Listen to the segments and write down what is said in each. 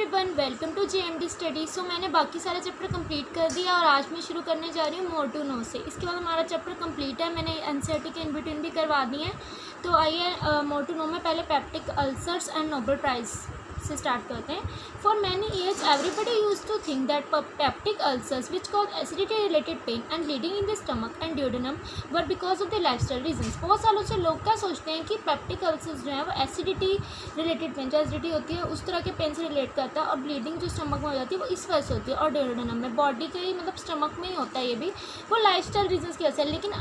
Everyone, welcome to JMD study. So मैंने बाकी सारे चैप्टर कंप्लीट कर दिया और आज मैं शुरू करने जा रही हूँ मोर टू नो से। इसके बाद हमारा चैप्टर कंप्लीट है, मैंने एनसीईआरटी के इन बिटवीन भी करवा दिए हैं। तो आइए मोर टू नो में पहले peptic ulcers and Nobel prize से स्टार्ट करते हैं। For many years everybody use to think that peptic ulcers which cause acidity related pain and bleeding in the stomach and duodenum were because of the lifestyle reasons. बहुत सालों से लोग क्या सोचते हैं कि पेप्टिक अल्सर्स जो है वो एसिडिटी रिलेटेड पेन, जो एसिडिटी होती है उस तरह के पेन से रिलेट करता है, और ब्लीडिंग जो स्टमक में हो जाती है वो इस वजह से होती है, और ड्यूडेनम में बॉडी के ही मतलब स्टमक में ही होता है। ये भी वो लाइफस्टाइल रीजंस की वजह से, लेकिन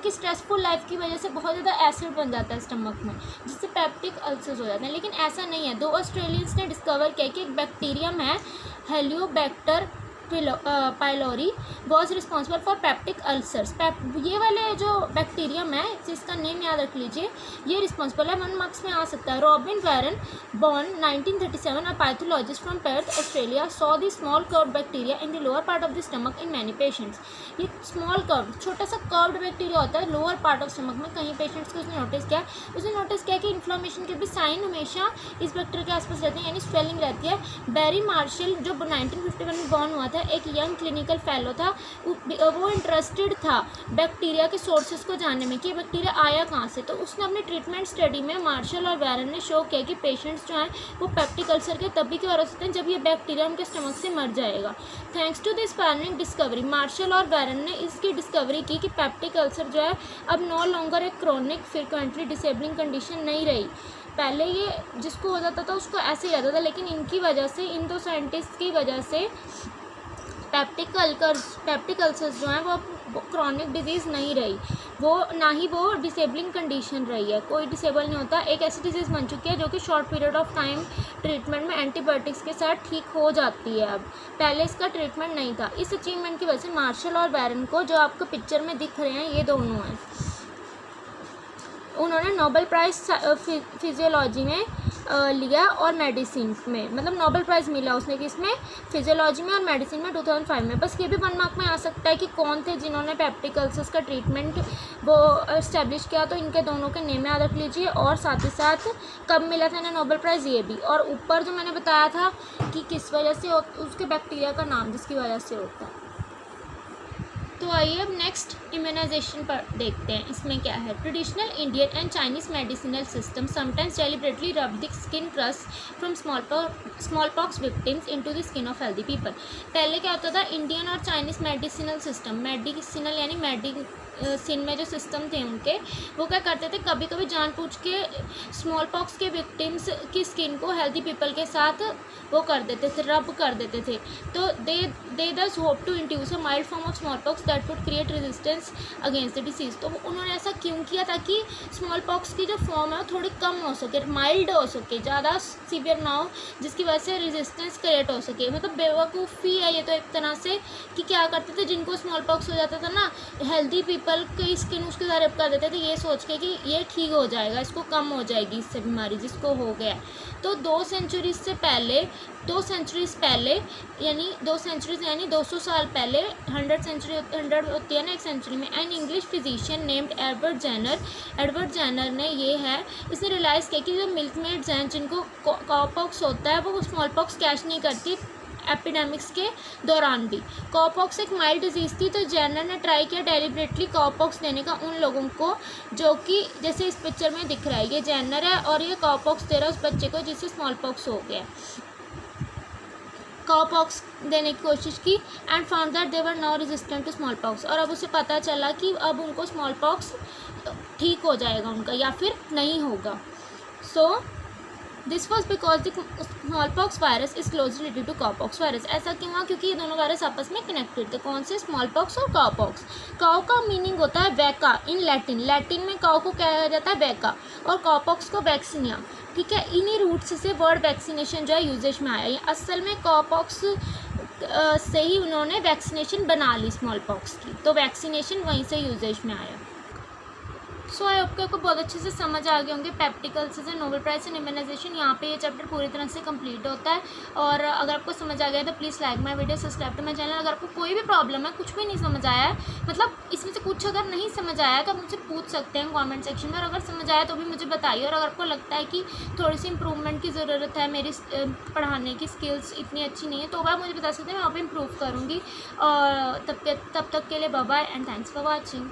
कि स्ट्रेसफुल लाइफ की वजह से बहुत ज़्यादा एसिड बन जाता है स्टमक में, जिससे पेप्टिक अल्सर्स हो जाते हैं। लेकिन ऐसा नहीं है। दो ऑस्ट्रेलियंस ने डिस्कवर किया कि एक बैक्टीरियम है helicobacter pylori was responsible for peptic ulcers. ये वाले जो बैक्टीरियम है, जिसका नेम याद रख लीजिए, ये रिस्पॉन्सिबल है। 1 मार्क्स में आ सकता है। Robin Warren born 1937 a pathologist from Perth Australia saw the small curved bacteria in the lower part of the stomach in many patients. ये स्मॉल कर्व्ड छोटा सा कर्व्ड बैक्टीरिया होता है लोअर पार्ट ऑफ स्टमक में। कहीं patients को उसने notice किया कि इन्फ्लामेशन के भी साइन हमेशा इस बैक्टीरिया के आसपास रहते हैं, यानी स्वेलिंग रहती है। बैरी मार्शल जो 1951 में बॉर्न हुआ था, एक यंग क्लिनिकल फेलो था, वो इंटरेस्टेड था बैक्टीरिया के सोर्सेज को जानने में कि बैक्टीरिया आया कहाँ से। तो उसने अपनी ट्रीटमेंट स्टडी में मार्शल और वैरन ने शो किया कि पेशेंट्स जो हैं वो पेप्टिक अल्सर के तभी के वजह से हैं जब ये बैक्टीरिया उनके स्टमक से मर जाएगा। Thanks to this panic discovery, Marshall और वैरन ने इसकी डिस्कवरी की कि पेप्टिक अल्सर जो है अब नो लॉन्गर एक क्रोनिक फ्रिक्वेंटली डिसेबलिंग कंडीशन नहीं रही। पहले ये जिसको हो जाता था उसको ऐसे ही रहता था, लेकिन इनकी वजह से, इन दो साइंटिस्ट की वजह से पेप्टिक अल्सर्स जो हैं वो क्रॉनिक डिजीज़ नहीं रही, वो ना ही वो डिसेबलिंग कंडीशन रही है। कोई डिसेबल नहीं होता, एक ऐसी डिजीज़ बन चुकी है जो कि short period of time treatment में एंटीबायोटिक्स के साथ ठीक हो जाती है। अब पहले इसका ट्रीटमेंट नहीं था। इस अचीवमेंट की वजह से मार्शल और वैरन को, जो आपको पिक्चर में दिख रहे हैं ये दोनों हैं, उन्होंने नोबेल प्राइज़ फिजियोलॉजी में लिया और मेडिसिन में, मतलब नोबेल प्राइज़ मिला उसने किसमें, फिजियोलॉजी में और मेडिसिन में 2005 में। बस ये भी 1 मार्क में आ सकता है कि कौन थे जिन्होंने पेप्टिक अल्सर्स का ट्रीटमेंट वो इस्टेब्लिश किया। तो इनके दोनों के नेम याद रख लीजिए, और साथ ही साथ कब मिला था इन्हें नोबेल प्राइज़ ये भी। और ऊपर जो मैंने बताया था कि किस वजह से उसके बैक्टीरिया का नाम जिसकी वजह से होता है। तो आइए अब नेक्स्ट इम्यूनाइजेशन पर देखते हैं, इसमें क्या है। Traditional Indian and Chinese medicinal system sometimes deliberately रब the skin crust from small pox victims into the skin of healthy people. पहले क्या होता था, इंडियन और चाइनीज़ मेडिसिनल सिस्टम, मेडिसिनल यानी मेडिसिन में जो सिस्टम थे उनके, वो क्या करते थे, कभी कभी जानबूझ के स्मॉल पॉक्स के विक्टिम्स की स्किन को हेल्दी पीपल के साथ वो कर देते थे, रब कर देते थे। तो they thus hope to induce a mild form of small pox that would create resistance against the disease. तो उन्होंने ऐसा क्यों किया, ताकि स्मॉल पॉक्स की जो फॉर्म है वो थोड़ी कम हो सके, माइल्ड हो सके, ज़्यादा सीवियर ना हो, जिसकी वजह से रेजिस्टेंस क्रिएट हो सके। मतलब बेवकूफ़ी है ये तो एक तरह से, कि क्या करते थे, जिनको स्मॉल पॉक्स हो जाता था ना, हेल्दी पीपल की स्किन उसके साथ रब कर देते थे, ये सोच के कि ये ठीक हो जाएगा, इसको कम हो जाएगी इससे बीमारी जिसको हो गया। तो 2 सेंचुरीज पहले यानी 200 साल पहले, 100 होती है ना एक सेंचुरी में, an English physician named Edward Jenner ने इसने रियलाइज़ किया कि जो मिल्क मेड्स हैं जिनको कॉपॉक्स होता है वो स्मॉल पॉक्स कैच नहीं करती एपिडेमिक्स के दौरान भी। कॉपॉक्स एक माइल्ड डिजीज़ थी, तो जेनर ने ट्राई किया डेलिबरेटली कॉपॉक्स देने का उन लोगों को जो कि जैसे इस पिक्चर में दिख रहा है, ये जेनर है और ये कॉपॉक्स दे रहा है उस बच्चे को जिससे स्मॉल पॉक्स हो गया। कॉपॉक्स देने की कोशिश की and found that they were now resistant to small pox, और अब उसे पता चला कि अब उनको स्मॉल पॉक्स ठीक हो जाएगा उनका, या फिर नहीं होगा। So this was because the small pox virus is closely related to cowpox virus. ऐसा क्यों हुआ, क्योंकि ये दोनों वायरस आपस में कनेक्टेड थे। कौन से, स्मॉल पॉक्स और कॉपॉक्स। काउ का मीनिंग होता है वैका इन लैटिन में काउ को कहा जाता है वैका, और कॉपॉक्स को वैक्सीनिया। ठीक है, इन्हीं रूट्स से वर्ड वैक्सीनेशन जो है यूजेज में आया। असल में कॉपॉक्स से ही उन्होंने वैक्सीनेशन बना ली स्मॉल पॉक्स की, तो वैक्सीनेशन वहीं से यूजेज में आया। सो आई होप कि आपको बहुत अच्छे से समझ आ गए होंगे peptic ulcers and Nobel price in immunisation. यहाँ पे ये चैप्टर पूरी तरह से कंप्लीट होता है। और अगर आपको समझ आ गया तो please like my video, subscribe to my channel. अगर आपको कोई भी प्रॉब्लम है, कुछ भी नहीं समझ आया है, मतलब इसमें से कुछ अगर नहीं समझ आया तो आप मुझसे पूछ सकते हैं कॉमेंट सेक्शन में। और अगर समझ आया तो भी मुझे बताइए। और अगर आपको लगता है कि थोड़ी सी इंप्रूवमेंट की ज़रूरत है, मेरी पढ़ाने की स्किल्स इतनी अच्छी नहीं है, तो आप मुझे बता सकते हैं, मैं वहाँ पर इम्प्रूव करूँगी। और तब तक के लिए bye bye and thanks for watching.